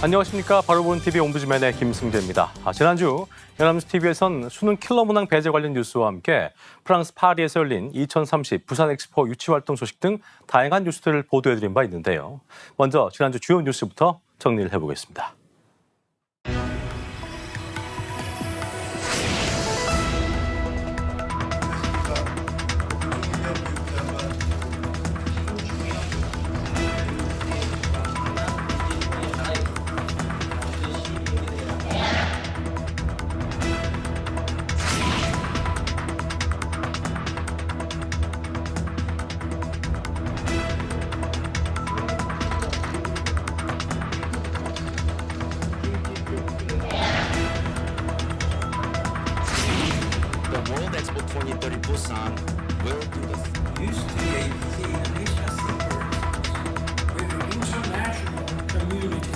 안녕하십니까. 바로 본 TV 옴부즈맨의 김승재입니다. 지난주 연합뉴스 TV에선 수능 킬러 문항 배제 관련 뉴스와 함께 프랑스 파리에서 열린 2030 부산 엑스포 유치 활동 소식 등 다양한 뉴스들을 보도해드린 바 있는데요. 먼저 지난주 주요 뉴스부터 정리를 해보겠습니다. The World Expo 2030 Busan will do this. Used to be APT and Asia Synchronize with the international community.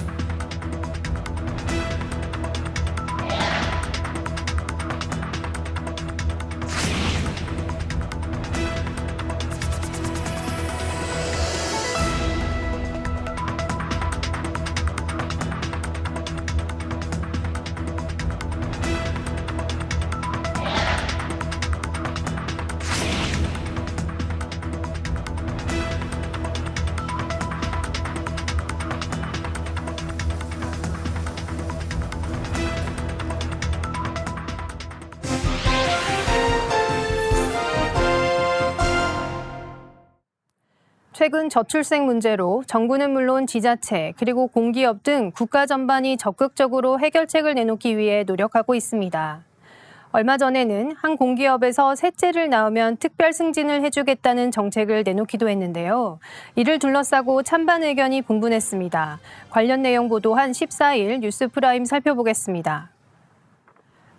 최근 저출생 문제로 정부는 물론 지자체 그리고 공기업 등 국가 전반이 적극적으로 해결책을 내놓기 위해 노력하고 있습니다. 얼마 전에는 한 공기업에서 셋째를 낳으면 특별 승진을 해주겠다는 정책을 내놓기도 했는데요. 이를 둘러싸고 찬반 의견이 분분했습니다. 관련 내용 보도한 14일 뉴스프라임 살펴보겠습니다.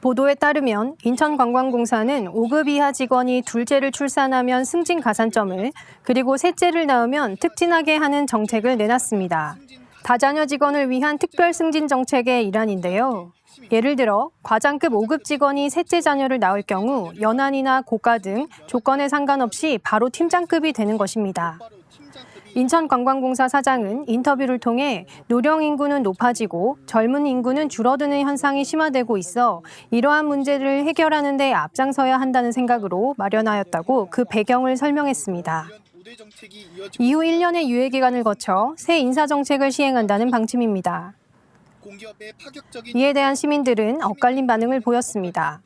보도에 따르면 인천관광공사는 5급 이하 직원이 둘째를 출산하면 승진 가산점을, 그리고 셋째를 낳으면 특진하게 하는 정책을 내놨습니다. 다자녀 직원을 위한 특별 승진 정책의 일환인데요. 예를 들어 과장급 5급 직원이 셋째 자녀를 낳을 경우 연한이나 고가 등 조건에 상관없이 바로 팀장급이 되는 것입니다. 인천관광공사 사장은 인터뷰를 통해 노령 인구는 높아지고 젊은 인구는 줄어드는 현상이 심화되고 있어 이러한 문제를 해결하는 데 앞장서야 한다는 생각으로 마련하였다고 그 배경을 설명했습니다. 이후 1년의 유예 기간을 거쳐 새 인사정책을 시행한다는 방침입니다. 이에 대한 시민들은 엇갈린 반응을 보였습니다.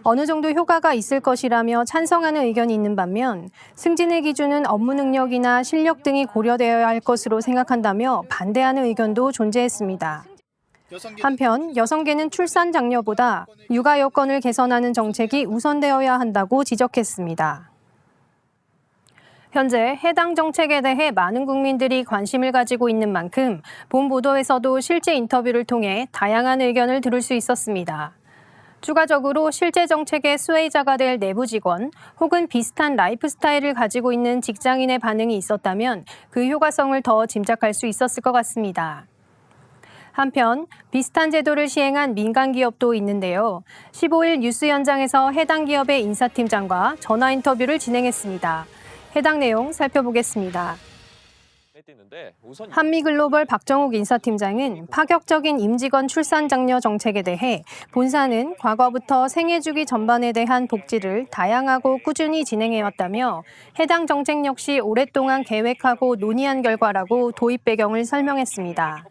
어느 정도 효과가 있을 것이라며 찬성하는 의견이 있는 반면 승진의 기준은 업무 능력이나 실력 등이 고려되어야 할 것으로 생각한다며 반대하는 의견도 존재했습니다. 한편 여성계는 출산 장려보다 육아 여건을 개선하는 정책이 우선되어야 한다고 지적했습니다. 현재 해당 정책에 대해 많은 국민들이 관심을 가지고 있는 만큼 본 보도에서도 실제 인터뷰를 통해 다양한 의견을 들을 수 있었습니다. 추가적으로 실제 정책의 수혜자가 될 내부 직원 혹은 비슷한 라이프 스타일을 가지고 있는 직장인의 반응이 있었다면 그 효과성을 더 짐작할 수 있었을 것 같습니다. 한편 비슷한 제도를 시행한 민간 기업도 있는데요. 15일 뉴스 현장에서 해당 기업의 인사팀장과 전화 인터뷰를 진행했습니다. 해당 내용 살펴보겠습니다. 한미글로벌 박정욱 인사팀장은 파격적인 임직원 출산 장려 정책에 대해 본사는 과거부터 생애주기 전반에 대한 복지를 다양하고 꾸준히 진행해왔다며 해당 정책 역시 오랫동안 계획하고 논의한 결과라고 도입 배경을 설명했습니다.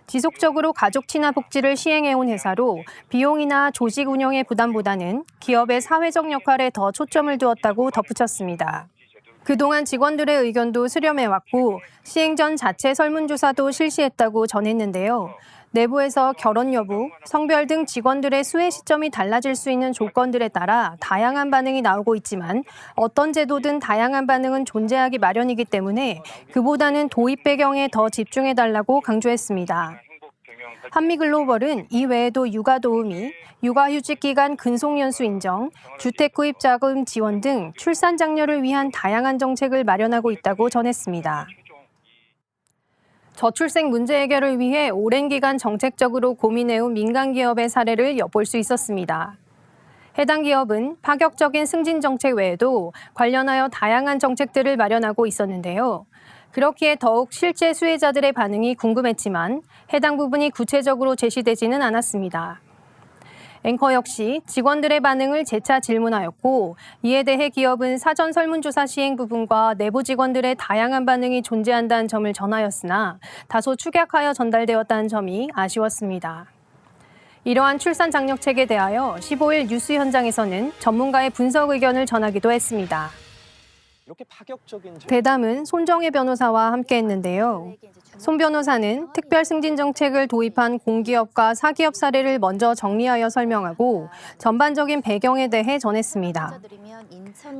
지속적으로 가족 친화 복지를 시행해온 회사로 비용이나 조직 운영의 부담보다는 기업의 사회적 역할에 더 초점을 두었다고 덧붙였습니다. 그동안 직원들의 의견도 수렴해왔고 시행 전 자체 설문조사도 실시했다고 전했는데요. 내부에서 결혼 여부, 성별 등 직원들의 수혜 시점이 달라질 수 있는 조건들에 따라 다양한 반응이 나오고 있지만 어떤 제도든 다양한 반응은 존재하기 마련이기 때문에 그보다는 도입 배경에 더 집중해달라고 강조했습니다. 한미글로벌은 이 외에도 육아 도우미, 육아휴직 기간 근속연수 인정, 주택 구입 자금 지원 등 출산 장려를 위한 다양한 정책을 마련하고 있다고 전했습니다. 저출생 문제 해결을 위해 오랜 기간 정책적으로 고민해온 민간 기업의 사례를 엿볼 수 있었습니다. 해당 기업은 파격적인 승진 정책 외에도 관련하여 다양한 정책들을 마련하고 있었는데요. 그렇기에 더욱 실제 수혜자들의 반응이 궁금했지만 해당 부분이 구체적으로 제시되지는 않았습니다. 앵커 역시 직원들의 반응을 재차 질문하였고 이에 대해 기업은 사전 설문조사 시행 부분과 내부 직원들의 다양한 반응이 존재한다는 점을 전하였으나 다소 축약하여 전달되었다는 점이 아쉬웠습니다. 이러한 출산 장려책에 대하여 15일 뉴스 현장에서는 전문가의 분석 의견을 전하기도 했습니다. 이렇게 파격적인 대담은 손정혜 변호사와 함께했는데요. 손 변호사는 특별 승진 정책을 도입한 공기업과 사기업 사례를 먼저 정리하여 설명하고 전반적인 배경에 대해 전했습니다.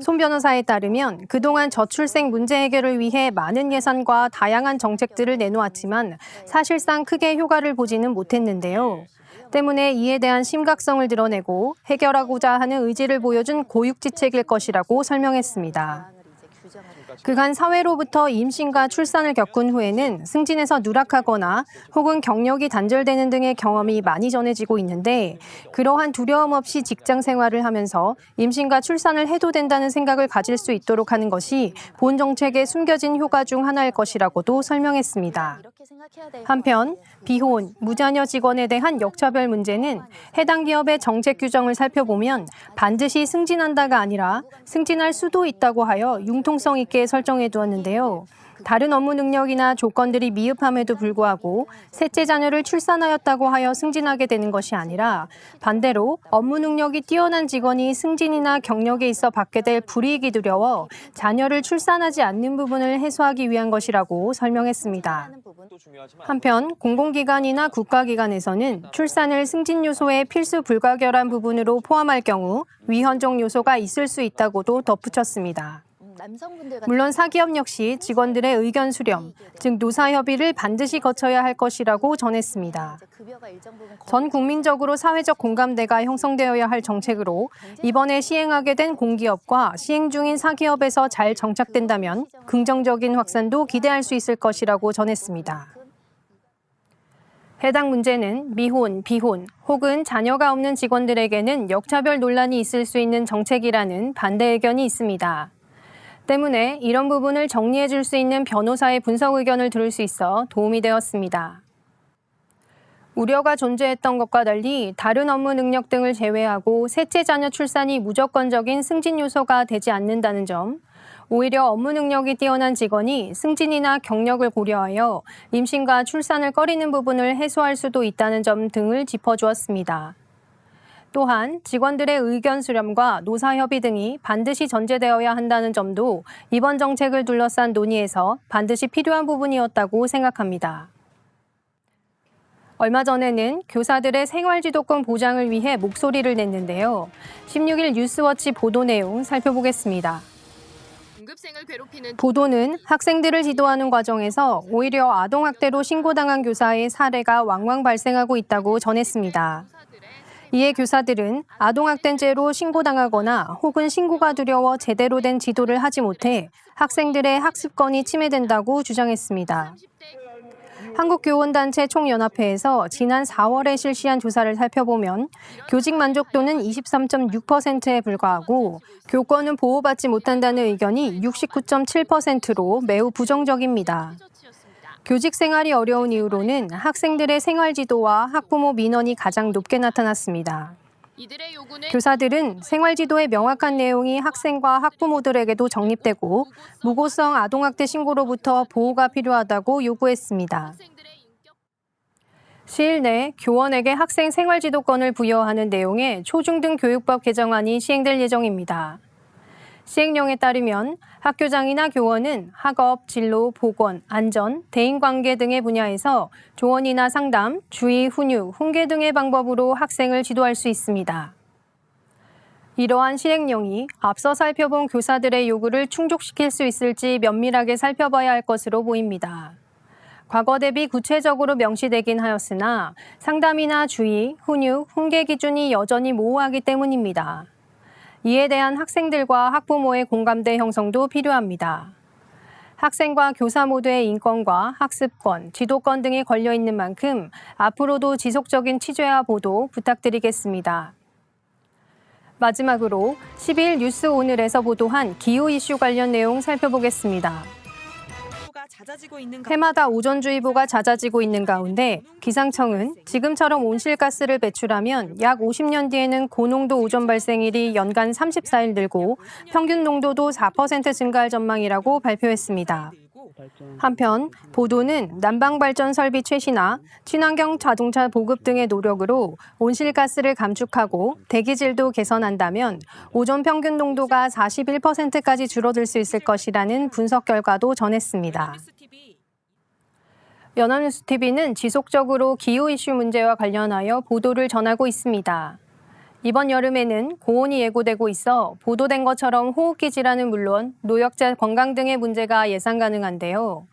손 변호사에 따르면 그동안 저출생 문제 해결을 위해 많은 예산과 다양한 정책들을 내놓았지만 사실상 크게 효과를 보지는 못했는데요. 때문에 이에 대한 심각성을 드러내고 해결하고자 하는 의지를 보여준 고육지책일 것이라고 설명했습니다. 그간 사회로부터 임신과 출산을 겪은 후에는 승진에서 누락하거나 혹은 경력이 단절되는 등의 경험이 많이 전해지고 있는데 그러한 두려움 없이 직장 생활을 하면서 임신과 출산을 해도 된다는 생각을 가질 수 있도록 하는 것이 본 정책의 숨겨진 효과 중 하나일 것이라고도 설명했습니다. 한편 비혼, 무자녀 직원에 대한 역차별 문제는 해당 기업의 정책 규정을 살펴보면 반드시 승진한다가 아니라 승진할 수도 있다고 하여 융통성 있게 설정해 두었는데요. 다른 업무 능력이나 조건들이 미흡함에도 불구하고 셋째 자녀를 출산하였다고 하여 승진하게 되는 것이 아니라 반대로 업무 능력이 뛰어난 직원이 승진이나 경력에 있어 받게 될 불이익이 두려워 자녀를 출산하지 않는 부분을 해소하기 위한 것이라고 설명했습니다. 한편 공공기관이나 국가기관에서는 출산을 승진 요소의 필수 불가결한 부분으로 포함할 경우 위헌적 요소가 있을 수 있다고도 덧붙였습니다. 물론 사기업 역시 직원들의 의견 수렴, 즉 노사협의를 반드시 거쳐야 할 것이라고 전했습니다. 전 국민적으로 사회적 공감대가 형성되어야 할 정책으로 이번에 시행하게 된 공기업과 시행 중인 사기업에서 잘 정착된다면 긍정적인 확산도 기대할 수 있을 것이라고 전했습니다. 해당 문제는 미혼, 비혼 혹은 자녀가 없는 직원들에게는 역차별 논란이 있을 수 있는 정책이라는 반대 의견이 있습니다. 때문에 이런 부분을 정리해 줄 수 있는 변호사의 분석 의견을 들을 수 있어 도움이 되었습니다. 우려가 존재했던 것과 달리 다른 업무 능력 등을 제외하고 셋째 자녀 출산이 무조건적인 승진 요소가 되지 않는다는 점, 오히려 업무 능력이 뛰어난 직원이 승진이나 경력을 고려하여 임신과 출산을 꺼리는 부분을 해소할 수도 있다는 점 등을 짚어주었습니다. 또한 직원들의 의견 수렴과 노사협의 등이 반드시 전제되어야 한다는 점도 이번 정책을 둘러싼 논의에서 반드시 필요한 부분이었다고 생각합니다. 얼마 전에는 교사들의 생활지도권 보장을 위해 목소리를 냈는데요. 16일 뉴스워치 보도 내용 살펴보겠습니다. 보도는 학생들을 지도하는 과정에서 오히려 아동학대로 신고당한 교사의 사례가 왕왕 발생하고 있다고 전했습니다. 이에 교사들은 아동학대죄로 신고당하거나 혹은 신고가 두려워 제대로 된 지도를 하지 못해 학생들의 학습권이 침해된다고 주장했습니다. 한국교원단체 총연합회에서 지난 4월에 실시한 조사를 살펴보면 교직 만족도는 23.6%에 불과하고 교권은 보호받지 못한다는 의견이 69.7%로 매우 부정적입니다. 교직 생활이 어려운 이유로는 학생들의 생활 지도와 학부모 민원이 가장 높게 나타났습니다. 교사들은 생활 지도의 명확한 내용이 학생과 학부모들에게도 정립되고 무고성 아동학대 신고로부터 보호가 필요하다고 요구했습니다. 시일 내 교원에게 학생 생활 지도권을 부여하는 내용의 초중등 교육법 개정안이 시행될 예정입니다. 시행령에 따르면 학교장이나 교원은 학업, 진로, 보건, 안전, 대인관계 등의 분야에서 조언이나 상담, 주의, 훈육, 훈계 등의 방법으로 학생을 지도할 수 있습니다. 이러한 시행령이 앞서 살펴본 교사들의 요구를 충족시킬 수 있을지 면밀하게 살펴봐야 할 것으로 보입니다. 과거 대비 구체적으로 명시되긴 하였으나 상담이나 주의, 훈육, 훈계 기준이 여전히 모호하기 때문입니다. 이에 대한 학생들과 학부모의 공감대 형성도 필요합니다. 학생과 교사 모두의 인권과 학습권, 지도권 등이 걸려있는 만큼 앞으로도 지속적인 취재와 보도 부탁드리겠습니다. 마지막으로 12일 뉴스 오늘에서 보도한 기후 이슈 관련 내용 살펴보겠습니다. 해마다 오존주의보가 잦아지고 있는 가운데 기상청은 지금처럼 온실가스를 배출하면 약 50년 뒤에는 고농도 오존 발생일이 연간 34일 늘고 평균 농도도 4% 증가할 전망이라고 발표했습니다. 한편 보도는 난방발전 설비 최신화, 친환경 자동차 보급 등의 노력으로 온실가스를 감축하고 대기질도 개선한다면 오존 평균 농도가 41%까지 줄어들 수 있을 것이라는 분석 결과도 전했습니다. 연합뉴스TV는 지속적으로 기후 이슈 문제와 관련하여 보도를 전하고 있습니다. 이번 여름에는 고온이 예고되고 있어 보도된 것처럼 호흡기 질환은 물론 노약자 건강 등의 문제가 예상 가능한데요.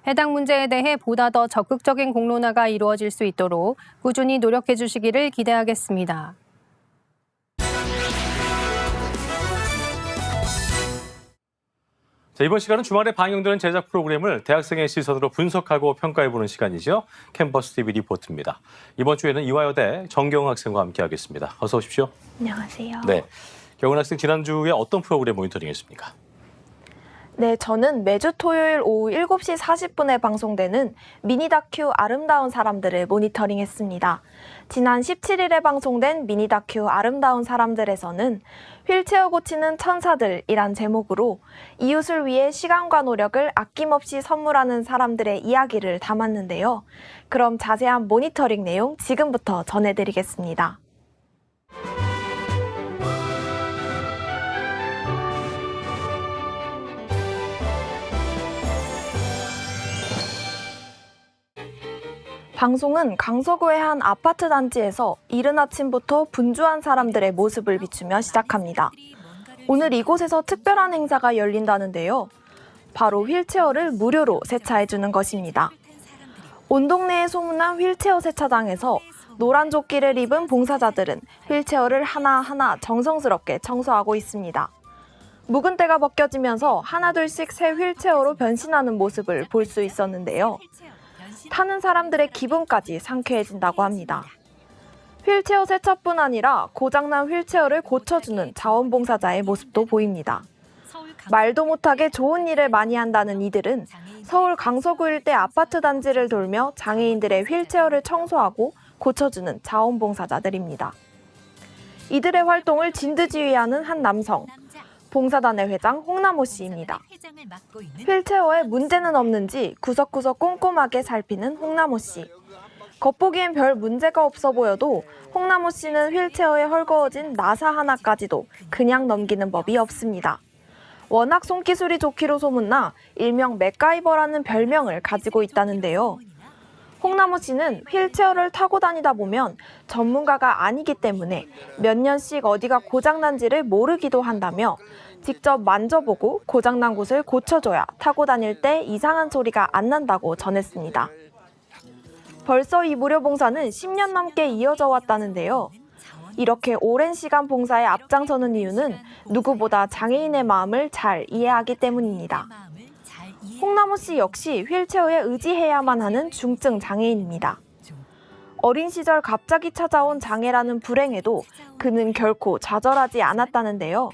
해당 문제에 대해 보다 더 적극적인 공론화가 이루어질 수 있도록 꾸준히 노력해 주시기를 기대하겠습니다. 자, 이번 시간은 주말에 방영되는 제작 프로그램을 대학생의 시선으로 분석하고 평가해보는 시간이죠. 캠퍼스 TV 리포트입니다. 이번 주에는 이화여대 정경은 학생과 함께하겠습니다. 어서 오십시오. 안녕하세요. 네, 경은 학생 지난주에 어떤 프로그램 모니터링했습니까? 네, 저는 매주 토요일 오후 7시 40분에 방송되는 미니 다큐 아름다운 사람들을 모니터링했습니다. 지난 17일에 방송된 미니 다큐 아름다운 사람들에서는 휠체어 고치는 천사들이란 제목으로 이웃을 위해 시간과 노력을 아낌없이 선물하는 사람들의 이야기를 담았는데요. 그럼 자세한 모니터링 내용 지금부터 전해드리겠습니다. 방송은 강서구의 한 아파트 단지에서 이른 아침부터 분주한 사람들의 모습을 비추며 시작합니다. 오늘 이곳에서 특별한 행사가 열린다는데요. 바로 휠체어를 무료로 세차해주는 것입니다. 온 동네에 소문난 휠체어 세차장에서 노란 조끼를 입은 봉사자들은 휠체어를 하나하나 정성스럽게 청소하고 있습니다. 묵은 때가 벗겨지면서 하나둘씩 새 휠체어로 변신하는 모습을 볼 수 있었는데요. 타는 사람들의 기분까지 상쾌해진다고 합니다. 휠체어 세차뿐 아니라 고장난 휠체어를 고쳐주는 자원봉사자의 모습도 보입니다. 말도 못하게 좋은 일을 많이 한다는 이들은 서울 강서구 일대 아파트 단지를 돌며 장애인들의 휠체어를 청소하고 고쳐주는 자원봉사자들입니다. 이들의 활동을 진두지휘하는 한 남성, 봉사단의 회장 홍남호 씨입니다. 휠체어에 문제는 없는지 구석구석 꼼꼼하게 살피는 홍남호 씨. 겉보기엔 별 문제가 없어 보여도 홍남호 씨는 휠체어에 헐거워진 나사 하나까지도 그냥 넘기는 법이 없습니다. 워낙 손기술이 좋기로 소문나 일명 맥가이버라는 별명을 가지고 있다는데요. 홍남호 씨는 휠체어를 타고 다니다 보면 전문가가 아니기 때문에 몇 년씩 어디가 고장난지를 모르기도 한다며 직접 만져보고 고장난 곳을 고쳐줘야 타고 다닐 때 이상한 소리가 안 난다고 전했습니다. 벌써 이 무료 봉사는 10년 넘게 이어져 왔다는데요. 이렇게 오랜 시간 봉사에 앞장서는 이유는 누구보다 장애인의 마음을 잘 이해하기 때문입니다. 홍남호 씨 역시 휠체어에 의지해야만 하는 중증 장애인입니다. 어린 시절 갑자기 찾아온 장애라는 불행에도 그는 결코 좌절하지 않았다는데요.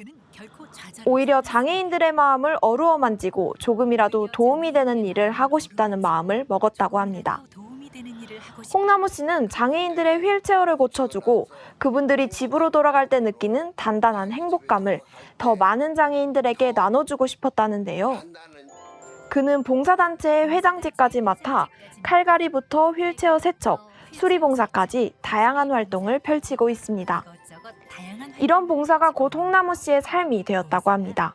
오히려 장애인들의 마음을 어루어 만지고 조금이라도 도움이 되는 일을 하고 싶다는 마음을 먹었다고 합니다. 홍남호 씨는 장애인들의 휠체어를 고쳐주고 그분들이 집으로 돌아갈 때 느끼는 단단한 행복감을 더 많은 장애인들에게 나눠주고 싶었다는데요. 그는 봉사단체의 회장직까지 맡아 칼갈이부터 휠체어 세척, 수리봉사까지 다양한 활동을 펼치고 있습니다. 이런 봉사가 곧 홍남호 씨의 삶이 되었다고 합니다.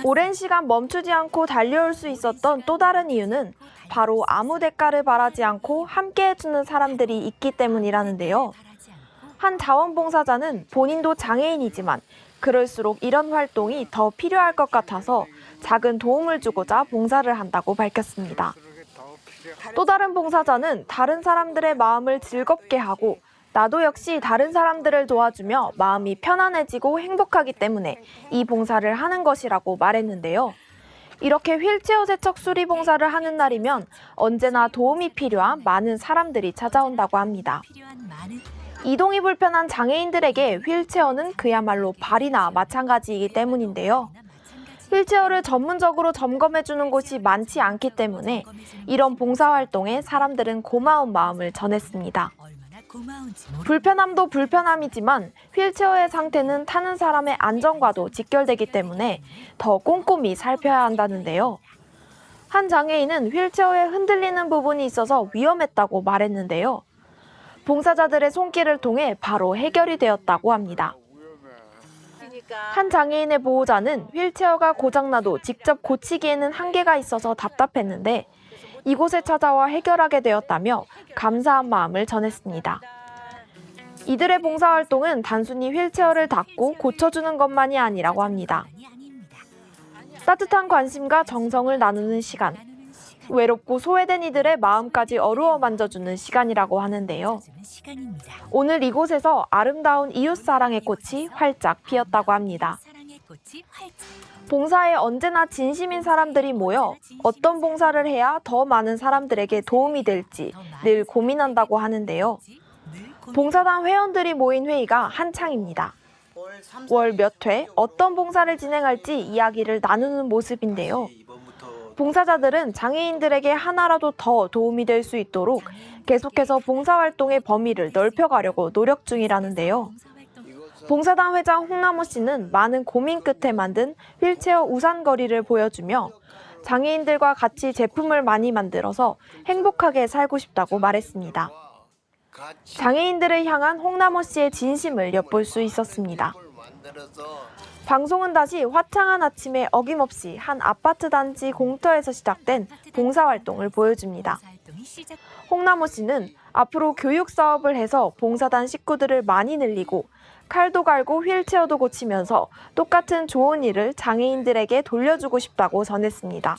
오랜 시간 멈추지 않고 달려올 수 있었던 또 다른 이유는 바로 아무 대가를 바라지 않고 함께해주는 사람들이 있기 때문이라는데요. 한 자원봉사자는 본인도 장애인이지만 그럴수록 이런 활동이 더 필요할 것 같아서 작은 도움을 주고자 봉사를 한다고 밝혔습니다. 또 다른 봉사자는 다른 사람들의 마음을 즐겁게 하고 나도 역시 다른 사람들을 도와주며 마음이 편안해지고 행복하기 때문에 이 봉사를 하는 것이라고 말했는데요. 이렇게 휠체어 세척 수리 봉사를 하는 날이면 언제나 도움이 필요한 많은 사람들이 찾아온다고 합니다. 이동이 불편한 장애인들에게 휠체어는 그야말로 발이나 마찬가지이기 때문인데요. 휠체어를 전문적으로 점검해주는 곳이 많지 않기 때문에 이런 봉사활동에 사람들은 고마운 마음을 전했습니다. 불편함도 불편함이지만 휠체어의 상태는 타는 사람의 안전과도 직결되기 때문에 더 꼼꼼히 살펴야 한다는데요. 한 장애인은 휠체어에 흔들리는 부분이 있어서 위험했다고 말했는데요. 봉사자들의 손길을 통해 바로 해결이 되었다고 합니다. 한 장애인의 보호자는 휠체어가 고장나도 직접 고치기에는 한계가 있어서 답답했는데 이곳에 찾아와 해결하게 되었다며 감사한 마음을 전했습니다. 이들의 봉사활동은 단순히 휠체어를 닦고 고쳐주는 것만이 아니라고 합니다. 따뜻한 관심과 정성을 나누는 시간, 외롭고 소외된 이들의 마음까지 어루어 만져주는 시간이라고 하는데요. 오늘 이곳에서 아름다운 이웃사랑의 꽃이 활짝 피었다고 합니다. 봉사에 언제나 진심인 사람들이 모여 어떤 봉사를 해야 더 많은 사람들에게 도움이 될지 늘 고민한다고 하는데요. 봉사단 회원들이 모인 회의가 한창입니다. 월 몇 회 어떤 봉사를 진행할지 이야기를 나누는 모습인데요. 봉사자들은 장애인들에게 하나라도 더 도움이 될 수 있도록 계속해서 봉사활동의 범위를 넓혀가려고 노력 중이라는데요. 봉사단 회장 홍남호 씨는 많은 고민 끝에 만든 휠체어 우산거리를 보여주며 장애인들과 같이 제품을 많이 만들어서 행복하게 살고 싶다고 말했습니다. 장애인들을 향한 홍남호 씨의 진심을 엿볼 수 있었습니다. 방송은 다시 화창한 아침에 어김없이 한 아파트 단지 공터에서 시작된 봉사활동을 보여줍니다. 홍남호 씨는 앞으로 교육 사업을 해서 봉사단 식구들을 많이 늘리고 칼도 갈고 휠체어도 고치면서 똑같은 좋은 일을 장애인들에게 돌려주고 싶다고 전했습니다.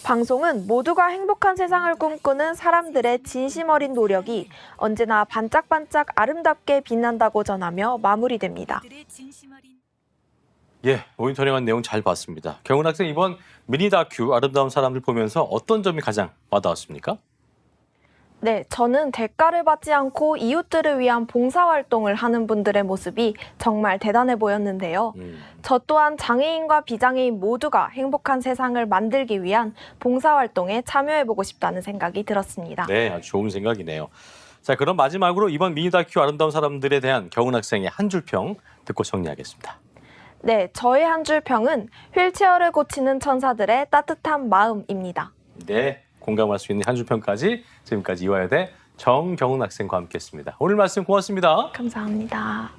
방송은 모두가 행복한 세상을 꿈꾸는 사람들의 진심 어린 노력이 언제나 반짝반짝 아름답게 빛난다고 전하며 마무리됩니다. 예, 모니터링한 내용 잘 봤습니다. 경훈 학생 이번 미니 다큐 아름다운 사람들 보면서 어떤 점이 가장 와닿았습니까? 네, 저는 대가를 받지 않고 이웃들을 위한 봉사활동을 하는 분들의 모습이 정말 대단해 보였는데요. 저 또한 장애인과 비장애인 모두가 행복한 세상을 만들기 위한 봉사활동에 참여해보고 싶다는 생각이 들었습니다. 네, 아주 좋은 생각이네요. 자, 그럼 마지막으로 이번 미니 다큐 아름다운 사람들에 대한 경훈 학생의 한 줄 평 듣고 정리하겠습니다. 네, 저의 한 줄 평은 휠체어를 고치는 천사들의 따뜻한 마음입니다. 네, 공감할 수 있는 한 줄 평까지 지금까지 이화여대 정경훈 학생과 함께했습니다. 오늘 말씀 고맙습니다. 감사합니다.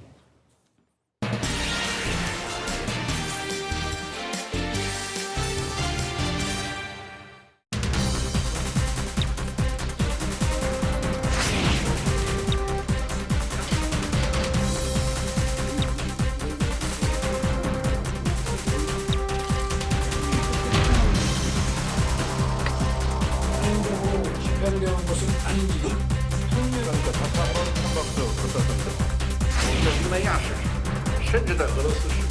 집행되는 것은 아닌지 통일하니까 다시 한번 한박도 부탁드립니다. 这是那样式，甚至在俄罗斯是。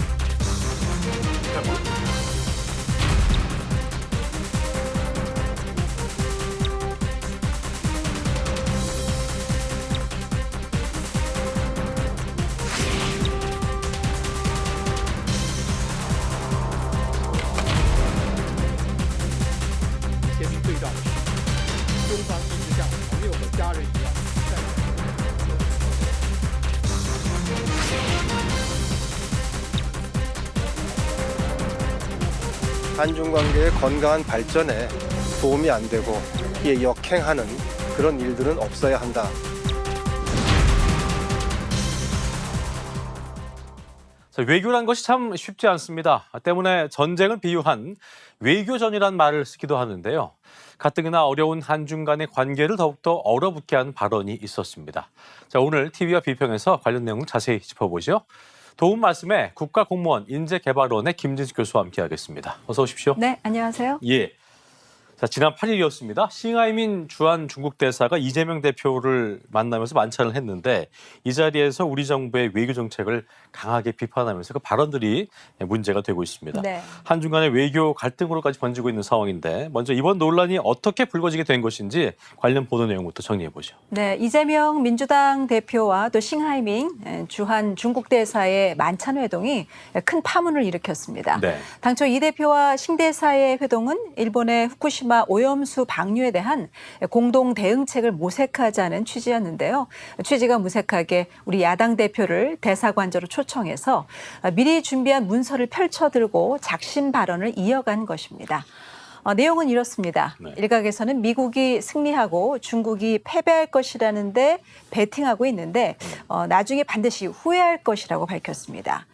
签名对照的是，中方一直像朋友和家人一样在。 한중 관계의 건강한 발전에 도움이 안 되고 이에 역행하는 그런 일들은 없어야 한다. 자, 외교란 것이 참 쉽지 않습니다. 때문에 전쟁을 비유한 외교전이란 말을 쓰기도 하는데요. 가뜩이나 어려운 한중 간의 관계를 더욱더 얼어붙게 한 발언이 있었습니다. 자, 오늘 TV와 비평에서 관련 내용 자세히 짚어보죠. 도움 말씀에 국가공무원 인재개발원의 김진수 교수와 함께하겠습니다. 어서 오십시오. 네, 안녕하세요. 예. 자, 지난 8일이었습니다. 싱하이민 주한 중국 대사가 이재명 대표를 만나면서 만찬을 했는데 이 자리에서 우리 정부의 외교 정책을 강하게 비판하면서 그 발언들이 문제가 되고 있습니다. 네. 한중 간의 외교 갈등으로까지 번지고 있는 상황인데 먼저 이번 논란이 어떻게 불거지게 된 것인지 관련 보도 내용부터 정리해 보죠. 네, 이재명 민주당 대표와 또 싱하이밍 주한 중국 대사의 만찬 회동이 큰 파문을 일으켰습니다. 네. 당초 이 대표와 싱 대사의 회동은 일본의 후쿠시마 오염수 방류에 대한 공동 대응책을 모색하자는 취지였는데요. 취지가 무색하게 우리 야당 대표를 대사관저로 초청해서 미리 준비한 문서를 펼쳐들고 작심 발언을 이어간 것입니다. 내용은 이렇습니다. 네. 일각에서는 미국이 승리하고 중국이 패배할 것이라는데 베팅하고 있는데 나중에 반드시 후회할 것이라고 밝혔습니다.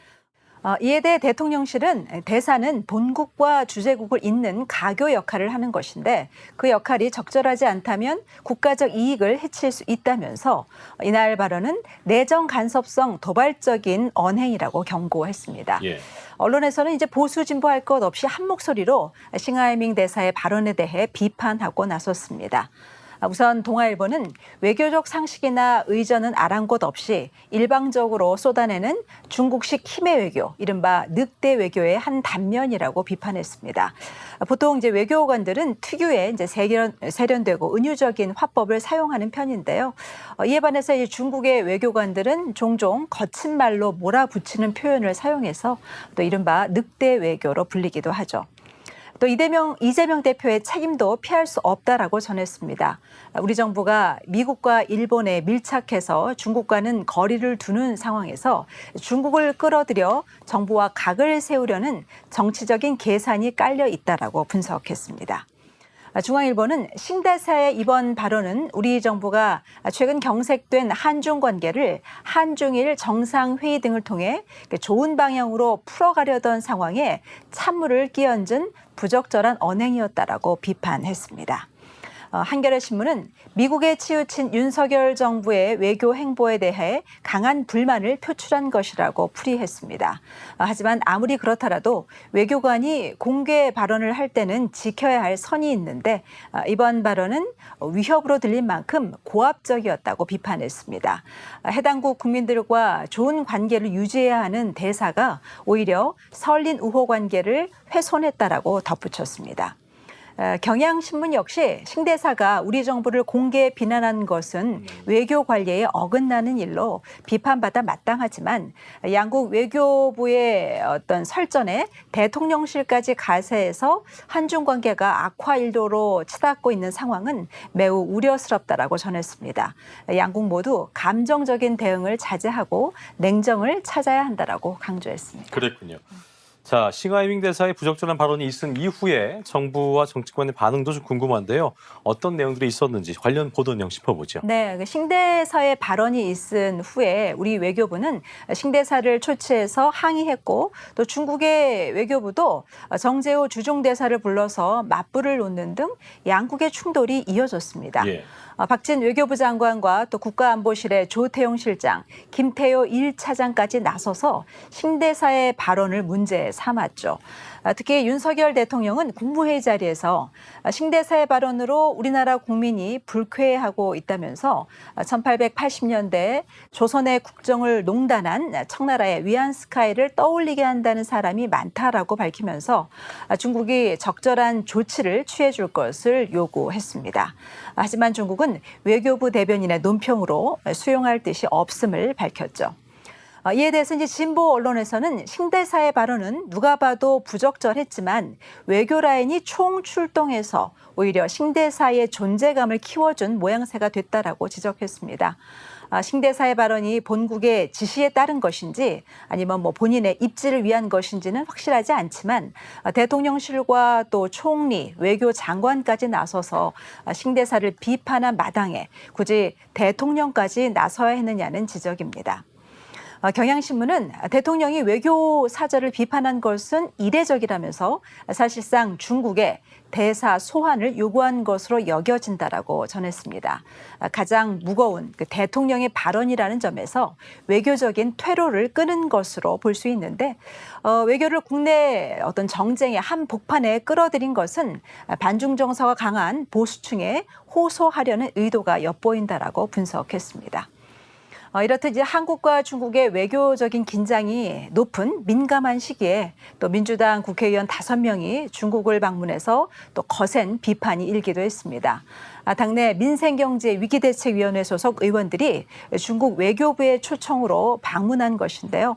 이에 대해 대통령실은 대사는 본국과 주재국을 잇는 가교 역할을 하는 것인데 그 역할이 적절하지 않다면 국가적 이익을 해칠 수 있다면서 이날 발언은 내정 간섭성 도발적인 언행이라고 경고했습니다. 예. 언론에서는 이제 보수 진보할 것 없이 한 목소리로 싱하이밍 대사의 발언에 대해 비판하고 나섰습니다. 우선 동아일보는 외교적 상식이나 의전은 아랑곳 없이 일방적으로 쏟아내는 중국식 힘의 외교, 이른바 늑대 외교의 한 단면이라고 비판했습니다. 보통 이제 외교관들은 특유의 이제 세련되고 은유적인 화법을 사용하는 편인데요. 이에 반해서 이제 중국의 외교관들은 종종 거친 말로 몰아붙이는 표현을 사용해서 또 이른바 늑대 외교로 불리기도 하죠. 또 이재명 대표의 책임도 피할 수 없다라고 전했습니다. 우리 정부가 미국과 일본에 밀착해서 중국과는 거리를 두는 상황에서 중국을 끌어들여 정부와 각을 세우려는 정치적인 계산이 깔려 있다라고 분석했습니다. 중앙일보는 싱 대사의 이번 발언은 우리 정부가 최근 경색된 한중 관계를 한중일 정상회의 등을 통해 좋은 방향으로 풀어가려던 상황에 찬물을 끼얹은 부적절한 언행이었다라고 비판했습니다. 한겨레 신문은 미국에 치우친 윤석열 정부의 외교 행보에 대해 강한 불만을 표출한 것이라고 풀이했습니다. 하지만 아무리 그렇더라도 외교관이 공개 발언을 할 때는 지켜야 할 선이 있는데 이번 발언은 위협으로 들린 만큼 고압적이었다고 비판했습니다. 해당국 국민들과 좋은 관계를 유지해야 하는 대사가 오히려 설린 우호 관계를 훼손했다라고 덧붙였습니다. 경향신문 역시 싱 대사가 우리 정부를 공개 비난한 것은 외교 관례에 어긋나는 일로 비판받아 마땅하지만 양국 외교부의 어떤 설전에 대통령실까지 가세해서 한중 관계가 악화 일도로 치닫고 있는 상황은 매우 우려스럽다라고 전했습니다. 양국 모두 감정적인 대응을 자제하고 냉정을 찾아야 한다라고 강조했습니다. 그랬군요. 자, 싱하이밍 대사의 부적절한 발언이 있은 이후에 정부와 정치권의 반응도 좀 궁금한데요. 어떤 내용들이 있었는지 관련 보도 내용 짚어보죠. 네, 싱 대사의 발언이 있은 후에 우리 외교부는 싱 대사를 초치해서 항의했고 또 중국의 외교부도 정재호 주중 대사를 불러서 맞불을 놓는 등 양국의 충돌이 이어졌습니다. 예. 박진 외교부 장관과 또 국가안보실의 조태용 실장, 김태효 1차장까지 나서서 싱 대사의 발언을 문제 삼았죠. 특히 윤석열 대통령은 국무회의 자리에서 싱 대사의 발언으로 우리나라 국민이 불쾌해하고 있다면서 1880년대 조선의 국정을 농단한 청나라의 위안스카이를 떠올리게 한다는 사람이 많다라고 밝히면서 중국이 적절한 조치를 취해줄 것을 요구했습니다. 하지만 중국은 외교부 대변인의 논평으로 수용할 뜻이 없음을 밝혔죠. 이에 대해서 이제 진보 언론에서는 싱 대사의 발언은 누가 봐도 부적절했지만 외교 라인이 총출동해서 오히려 싱 대사의 존재감을 키워준 모양새가 됐다라고 지적했습니다. 싱 대사의 발언이 본국의 지시에 따른 것인지 아니면 본인의 입지를 위한 것인지는 확실하지 않지만 대통령실과 또 총리, 외교장관까지 나서서 싱 대사를 비판한 마당에 굳이 대통령까지 나서야 했느냐는 지적입니다. 경향신문은 대통령이 외교 사절을 비판한 것은 이례적이라면서 사실상 중국의 대사 소환을 요구한 것으로 여겨진다라고 전했습니다. 가장 무거운 그 대통령의 발언이라는 점에서 외교적인 퇴로를 끄는 것으로 볼 수 있는데 외교를 국내 어떤 정쟁의 한복판에 끌어들인 것은 반중 정서가 강한 보수층에 호소하려는 의도가 엿보인다라고 분석했습니다. 이렇듯 이제 한국과 중국의 외교적인 긴장이 높은 민감한 시기에 또 민주당 국회의원 5명이 중국을 방문해서 또 거센 비판이 일기도 했습니다. 당내 민생경제위기대책위원회 소속 의원들이 중국 외교부의 초청으로 방문한 것인데요.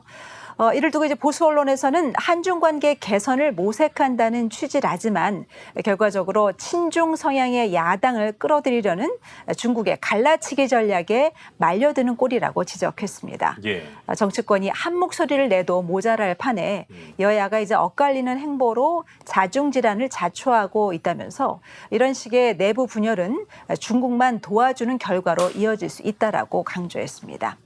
이를 두고 이제 보수 언론에서는 한중 관계 개선을 모색한다는 취지라지만 결과적으로 친중 성향의 야당을 끌어들이려는 중국의 갈라치기 전략에 말려드는 꼴이라고 지적했습니다. 예. 정치권이 한 목소리를 내도 모자랄 판에 여야가 이제 엇갈리는 행보로 자중질환을 자초하고 있다면서 이런 식의 내부 분열은 중국만 도와주는 결과로 이어질 수 있다라고 강조했습니다.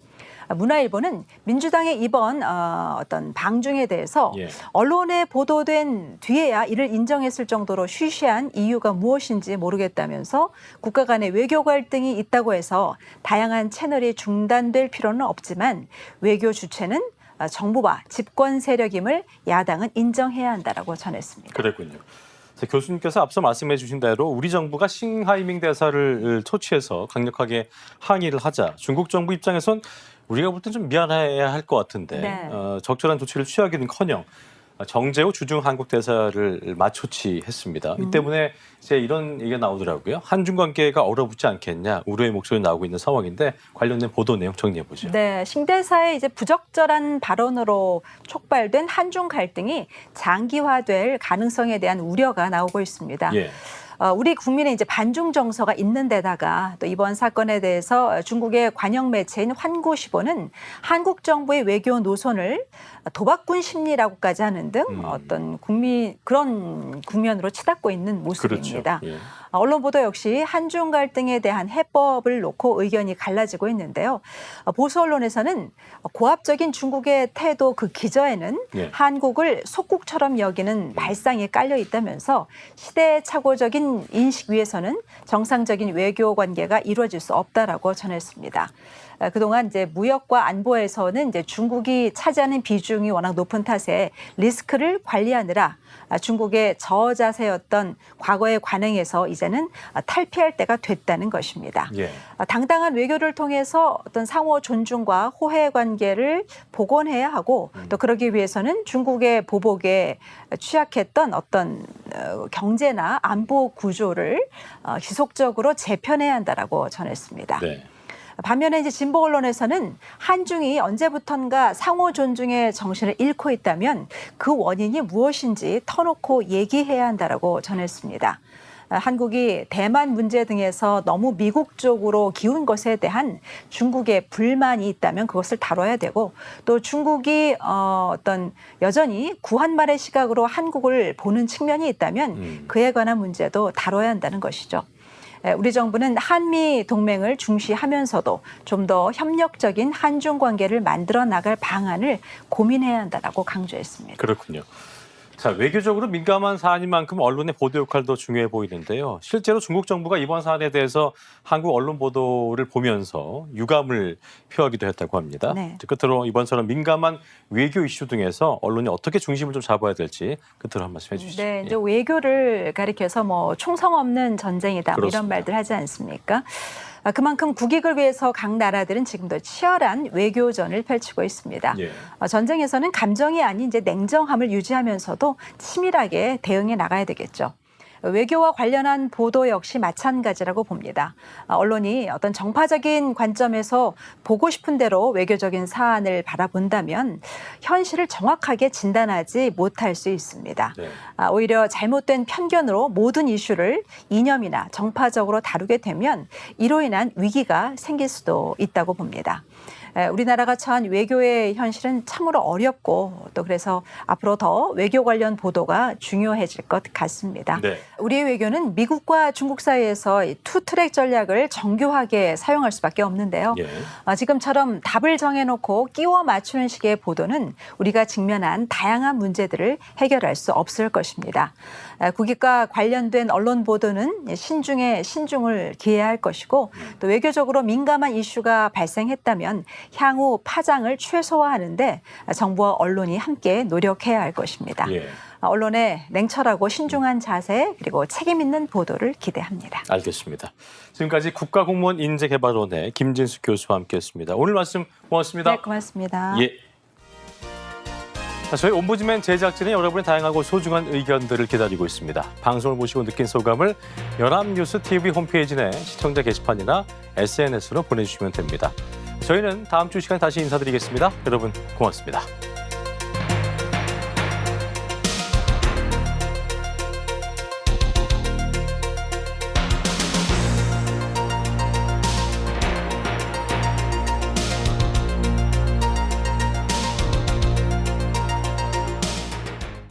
문화일보는 민주당의 이번 어떤 방중에 대해서 언론에 보도된 뒤에야 이를 인정했을 정도로 쉬쉬한 이유가 무엇인지 모르겠다면서 국가 간의 외교 갈등이 있다고 해서 다양한 채널이 중단될 필요는 없지만 외교 주체는 정부와 집권 세력임을 야당은 인정해야 한다라고 전했습니다. 그랬군요. 교수님께서 앞서 말씀해 주신 대로 우리 정부가 싱하이밍 대사를 초치해서 강력하게 항의를 하자 중국 정부 입장에선 우리가 볼 땐 좀 미안해야 할 것 같은데 네. 적절한 조치를 취하기는커녕 정재호 주중 한국 대사를 맞초치했습니다. 이 때문에 이제 이런 얘기가 나오더라고요. 한중 관계가 얼어붙지 않겠냐 우려의 목소리 나오고 있는 상황인데 관련된 보도 내용 정리해 보죠. 네, 신 대사의 이제 부적절한 발언으로 촉발된 한중 갈등이 장기화될 가능성에 대한 우려가 나오고 있습니다. 예. 우리 국민의 이제 반중 정서가 있는 데다가 또 이번 사건에 대해서 중국의 관영 매체인 환구시보는 한국 정부의 외교 노선을 도박꾼 심리라고까지 하는 등 어떤 그런 국면으로 치닫고 있는 모습입니다. 그렇죠. 예. 언론 보도 역시 한중 갈등에 대한 해법을 놓고 의견이 갈라지고 있는데요. 보수 언론에서는 고압적인 중국의 태도 그 기저에는 한국을 속국처럼 여기는 발상이 깔려 있다면서 시대착오적인 인식 위에서는 정상적인 외교 관계가 이루어질 수 없다라고 전했습니다. 그동안 이제 무역과 안보에서는 이제 중국이 차지하는 비중이 워낙 높은 탓에 리스크를 관리하느라 중국의 저자세였던 과거의 관행에서 이제는 탈피할 때가 됐다는 것입니다. 예. 당당한 외교를 통해서 어떤 상호 존중과 호혜 관계를 복원해야 하고 또 그러기 위해서는 중국의 보복에 취약했던 어떤 경제나 안보 구조를 지속적으로 재편해야 한다라고 전했습니다. 네. 반면에 이제 진보 언론에서는 한중이 언제부턴가 상호 존중의 정신을 잃고 있다면 그 원인이 무엇인지 터놓고 얘기해야 한다라고 전했습니다. 한국이 대만 문제 등에서 너무 미국 쪽으로 기운 것에 대한 중국의 불만이 있다면 그것을 다뤄야 되고 또 중국이 어떤 여전히 구한말의 시각으로 한국을 보는 측면이 있다면 그에 관한 문제도 다뤄야 한다는 것이죠. 우리 정부는 한미 동맹을 중시하면서도 좀 더 협력적인 한중 관계를 만들어 나갈 방안을 고민해야 한다라고 강조했습니다. 그렇군요. 자, 외교적으로 민감한 사안인 만큼 언론의 보도 역할도 중요해 보이는데요. 실제로 중국 정부가 이번 사안에 대해서 한국 언론 보도를 보면서 유감을 표하기도 했다고 합니다. 네. 끝으로 이번처럼 민감한 외교 이슈 등에서 언론이 어떻게 중심을 좀 잡아야 될지 끝으로 한 말씀 해주시죠. 네, 이제 외교를 가리켜서 뭐 충성 없는 전쟁이다 뭐 이런 그렇습니다. 말들 하지 않습니까? 그만큼 국익을 위해서 각 나라들은 지금도 치열한 외교전을 펼치고 있습니다. 예. 전쟁에서는 감정이 아닌 이제 냉정함을 유지하면서도 치밀하게 대응해 나가야 되겠죠. 외교와 관련한 보도 역시 마찬가지라고 봅니다. 언론이 어떤 정파적인 관점에서 보고 싶은 대로 외교적인 사안을 바라본다면 현실을 정확하게 진단하지 못할 수 있습니다. 네. 오히려 잘못된 편견으로 모든 이슈를 이념이나 정파적으로 다루게 되면 이로 인한 위기가 생길 수도 있다고 봅니다. 우리나라가 처한 외교의 현실은 참으로 어렵고 또 그래서 앞으로 더 외교 관련 보도가 중요해질 것 같습니다. 네. 우리의 외교는 미국과 중국 사이에서 이 투트랙 전략을 정교하게 사용할 수밖에 없는데요. 예. 지금처럼 답을 정해놓고 끼워 맞추는 식의 보도는 우리가 직면한 다양한 문제들을 해결할 수 없을 것입니다. 국익과 관련된 언론 보도는 신중에 신중을 기해야 할 것이고 또 외교적으로 민감한 이슈가 발생했다면 향후 파장을 최소화하는데 정부와 언론이 함께 노력해야 할 것입니다. 예. 언론의 냉철하고 신중한 자세 그리고 책임 있는 보도를 기대합니다. 알겠습니다. 지금까지 국가공무원인재개발원의 김진수 교수와 함께했습니다. 오늘 말씀 고맙습니다. 네, 고맙습니다. 예. 저희 옴부즈맨 제작진은 여러분의 다양하고 소중한 의견들을 기다리고 있습니다. 방송을 보시고 느낀 소감을 연합뉴스 TV 홈페이지 내 시청자 게시판이나 SNS로 보내주시면 됩니다. 저희는 다음 주 시간에 다시 인사드리겠습니다. 여러분 고맙습니다.